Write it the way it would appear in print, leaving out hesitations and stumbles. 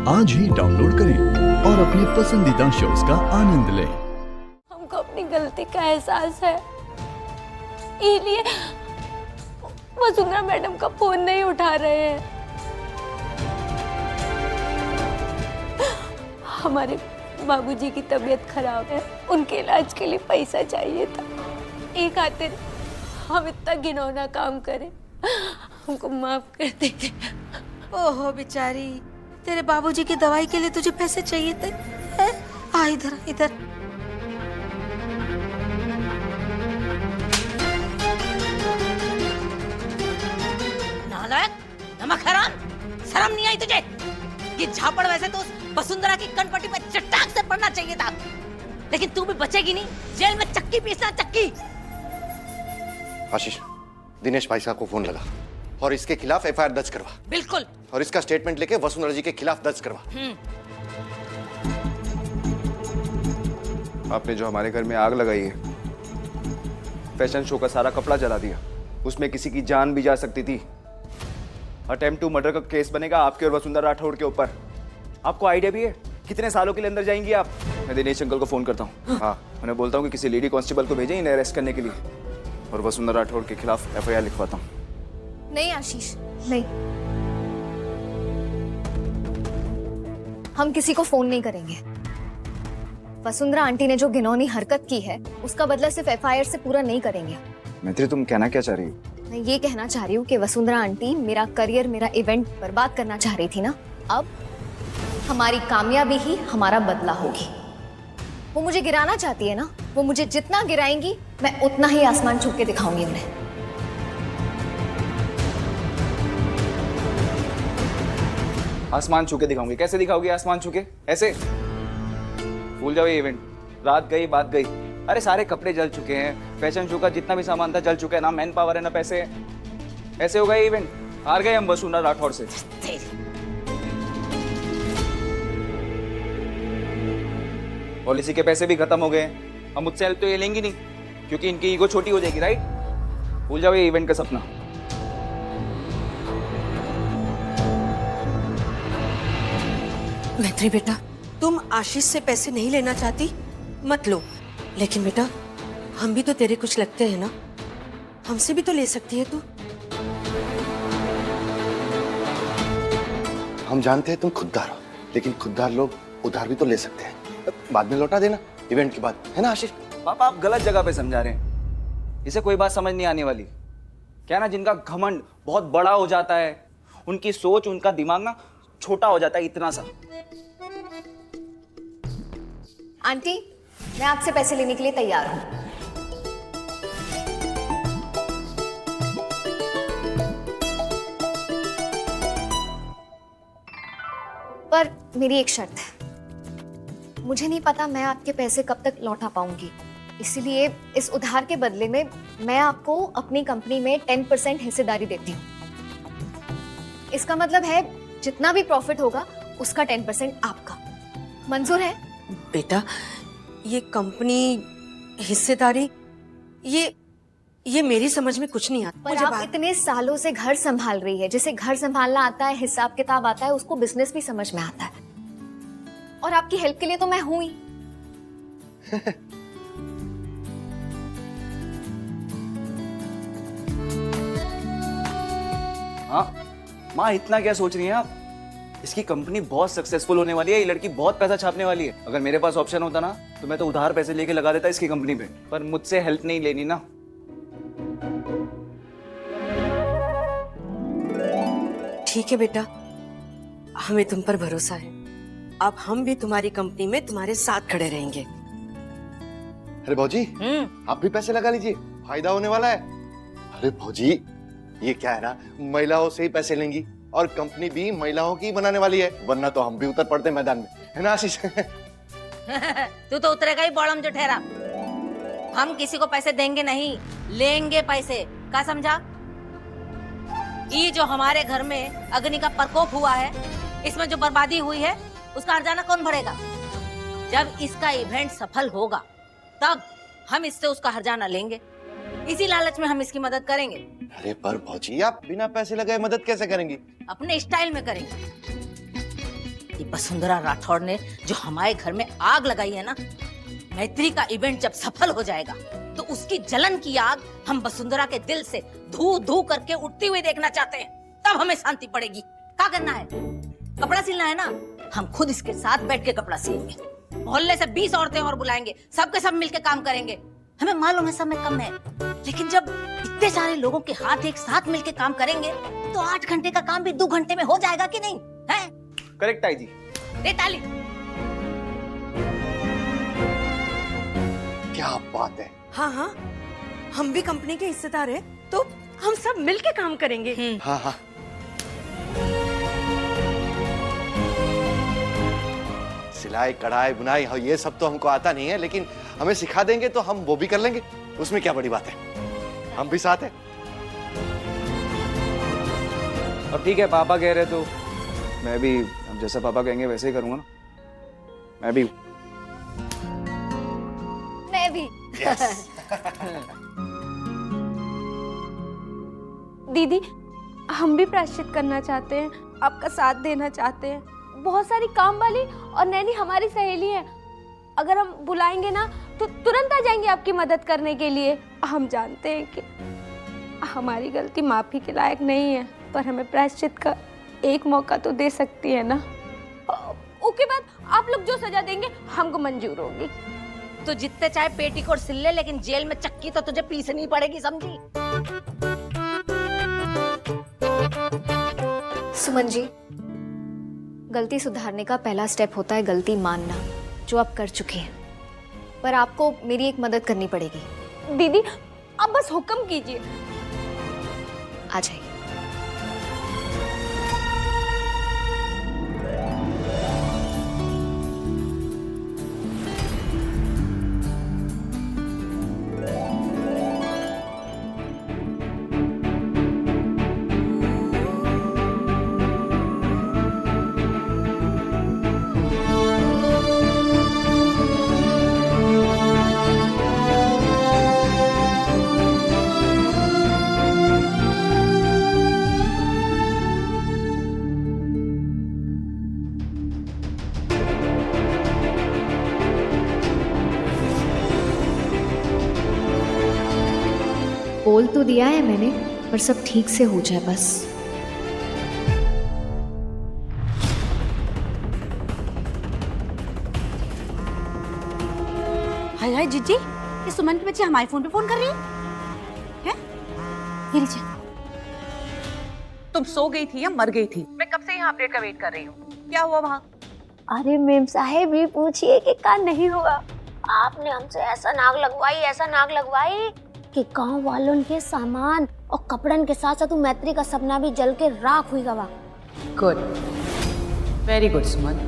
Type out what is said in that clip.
आज ही डाउनलोड करें और अपने पसंदीदा शोज का आनंद लें। हमको अपनी गलती का एहसास है, इसलिए वसुंधरा मैडम का फोन नहीं उठा रहे हैं। हमारे बाबूजी की तबीयत खराब है, उनके इलाज के लिए पैसा चाहिए था। एक खातिर हम इतना घिनौना काम करें, हमको माफ कर दीजिए। ओहो बेचारी, तेरे बाबूजी की दवाई के लिए तुझे पैसे चाहिए थे? आ इधर इधर। नालायक, नमक हराम, शर्म नहीं आई तुझे? ये झापड़ वैसे तो वसुंधरा की कनपट्टी पे चट्टाक से पड़ना चाहिए था, लेकिन तू भी बचेगी नहीं। जेल में चक्की पीसना, चक्की। आशीष, दिनेश भाई साहब को फोन लगा और इसके खिलाफ एफआईआर दर्ज करवा। बिल्कुल। और इसका स्टेटमेंट लेके वसुंधरा जी के खिलाफ दर्ज करवा। आपने जो हमारे घर में आग लगाई है, फैशन शो का सारा कपड़ा जला दिया, उसमें किसी की जान भी जा सकती थी। अटेम्प्ट टू मर्डर का केस बनेगा आपके और वसुंधरा राठौड़ के ऊपर। आपको आइडिया भी है कितने सालों के लिए अंदर जाएंगी आप? मैं दिनेश अंकल को फोन करता हूँ। हाँ, उन्हें बोलता हूँ कि किसी लेडी कांस्टेबल को भेजें इन्हें अरेस्ट करने के लिए, और वसुंधरा राठौड़ के खिलाफ एफआईआर लिखवाता हूँ। नहीं आशीष, नहीं, हम किसी को फोन नहीं करेंगे। वसुंधरा आंटी ने जो घिनौनी हरकत की है, उसका बदला सिर्फ एफआईआर से पूरा नहीं करेंगे। मैत्री, तुम कहना क्या चाह रही हो? मैं ये कहना चाह रही हूँ कि वसुंधरा आंटी मेरा करियर, मेरा इवेंट बर्बाद करना चाह रही थी ना, अब हमारी कामयाबी ही हमारा बदला होगी। वो मुझे गिराना चाहती है ना, वो मुझे जितना गिराएंगी मैं उतना ही आसमान छू के दिखाऊंगी उन्हें। आसमान छू के दिखाऊंगी? कैसे दिखाओगी आसमान छू के? ऐसे? भूल जाओ ये इवेंट, रात गई बात गई। अरे सारे कपड़े जल चुके हैं, फैशन शो का जितना भी सामान था जल चुका है, ना मैन पावर है ना पैसे। ऐसे होगा ये इवेंट? हार गए हम वसुंधरा राठौड़ से। पॉलिसी के पैसे भी खत्म हो गए, हम मुझसे हेल्प तो ये लेंगी नहीं, क्योंकि इनकी ईगो छोटी हो जाएगी, राइट? भूल जाओ ये इवेंट का सपना। मैत्री बेटा, तुम आशीष से पैसे नहीं लेना चाहती, मत लो। लेकिन बेटा, हम भी तो तेरे कुछ लगते हैं ना, हमसे भी तो ले सकती है तू। हम जानते हैं तुम खुददार हो, लेकिन खुददार लोग उधार भी तो ले सकते हैं, बाद में लौटा देना इवेंट के बाद, है ना आशीष? पापा, आप गलत जगह पे समझा रहे हैं। इसे कोई बात समझ नहीं आने वाली। क्या ना, जिनका घमंड बहुत बड़ा हो जाता है, उनकी सोच, उनका दिमाग ना छोटा हो जाता है, इतना सा। आंटी, मैं आपसे पैसे लेने के लिए तैयार हूं, पर मेरी एक शर्त है। मुझे नहीं पता मैं आपके पैसे कब तक लौटा पाऊंगी, इसलिए इस उधार के बदले में मैं आपको अपनी कंपनी में 10% हिस्सेदारी देती हूँ। इसका मतलब है जितना भी प्रॉफिट होगा उसका 10% आपका। मंजूर है? बेटा, ये कंपनी हिस्सेदारी, ये मेरी समझ में कुछ नहीं आता। पर आप इतने सालों से घर संभाल रही है, जिसे घर संभालना आता है, हिसाब किताब आता है, उसको बिजनेस भी समझ में आता है, और आपकी हेल्प के लिए तो मैं हूं ही। हाँ माँ, इतना क्या सोच रही हैं आप? इसकी कंपनी बहुत सक्सेसफुल होने वाली है, ये लड़की बहुत पैसा छापने वाली है। अगर मेरे पास ऑप्शन होता ना, तो मैं तो उधार पैसे लेके लगा देता इसकी कंपनी पे, पर मुझसे हेल्प नहीं लेनी ना। ठीक है बेटा, हमें तुम पर भरोसा है। अब हम भी तुम्हारी कंपनी में तुम्हारे साथ खड़े रहेंगे। अरे भौजी, आप भी पैसे लगा लीजिए, फायदा होने वाला है। अरे भौजी, ये क्या है ना, महिलाओं से ही पैसे लेंगी और कंपनी भी महिलाओं की बनाने वाली है, वरना तो हम भी उतर पड़ते मैदान में, है ना आशीष? तू तो उतरेगा ही बॉडम जो ठहरा। हम किसी को पैसे देंगे नहीं, लेंगे पैसे। क्या समझा? ये जो हमारे घर में अग्नि का प्रकोप हुआ है, इसमें जो बर्बादी हुई है, उसका हर्जाना कौन भरेगा? जब इसका इवेंट सफल होगा तब हम इससे उसका हर्जाना लेंगे। इसी लालच में हम इसकी मदद करेंगे। अरे पर भौजी, आप बिना पैसे लगाए मदद कैसे करेंगी? अपने स्टाइल में करेंगे। ये वसुंधरा राठौड़ ने जो हमारे घर में आग लगाई है ना, मैत्री का इवेंट जब सफल हो जाएगा तो उसकी जलन की आग हम वसुंधरा के दिल से धू धू करके उठती हुई देखना चाहते हैं। तब हमें शांति पड़ेगी। क्या करना है? कपड़ा सिलना है ना, हम खुद इसके साथ बैठ के कपड़ा सिलेंगे। मोहल्ले से 20 औरतें और बुलाएंगे, सबके सब मिलके काम करेंगे। हमें मालूम है समय कम है, लेकिन जब इतने सारे लोगों के हाथ एक साथ मिलके काम करेंगे तो 8 घंटे का काम भी 2 घंटे में हो जाएगा कि नहीं है? करेक्ट आई जी। दे ताली। क्या बात है। हाँ हाँ, हम भी कंपनी के हिस्सेदार हैं, तो हम सब मिलके काम करेंगे। हाँ हाँ, सिलाई कढ़ाई बुनाई हाँ, ये सब तो हमको आता नहीं है, लेकिन हमें सिखा देंगे तो हम वो भी कर लेंगे। उसमें क्या बड़ी बात है, हम भी साथ हैं। अब ठीक है, पापा कह रहे तो मैं भी अब जैसा पापा कहेंगे वैसे ही करूंगा ना। मैं भी दीदी, हम भी प्रायश्चित करना चाहते हैं, आपका साथ देना चाहते हैं। बहुत सारी काम वाली और नैनी हमारी सहेली है, अगर हम बुलाएंगे ना तो तुरंत आ जाएंगे आपकी मदद करने के लिए। हम जानते हैं कि हमारी गलती माफी के लायक नहीं है, पर हमें प्रायश्चित का एक मौका तो दे सकती है ना। उसके बाद आप लोग जो सजा देंगे हमको मंजूर होगी। तो जितने चाहे पेटीकोट सिल ले, लेकिन जेल में चक्की तो तुझे पीसनी पड़ेगी, समझी? सुमन जी, गलती सुधारने का पहला स्टेप होता है गलती मानना, जो आप कर चुके हैं। पर आपको मेरी एक मदद करनी पड़ेगी। दीदी, आप बस हुक्म कीजिए। आ जाइए। बोल तो दिया है मैंने, पर सब ठीक से हो जाए बस। हाय हाय जीजी, ये सुमन के बच्चे हमारे फोन पे फोन कर रही है? ये लीजिए। तुम सो गई थी या मर गई थी? मैं कब से यहाँ अपडेट का वेट कर रही हूँ। क्या हुआ वहाँ? अरे मेम साहेब, ये पूछिए कि क्या नहीं हुआ। आपने हमसे ऐसा नाग लगवाई कि गांव वालों के सामान और कपड़न के साथ साथ मैत्री का सपना भी जल के राख हुई गवा। गुड, वेरी गुड सुमन।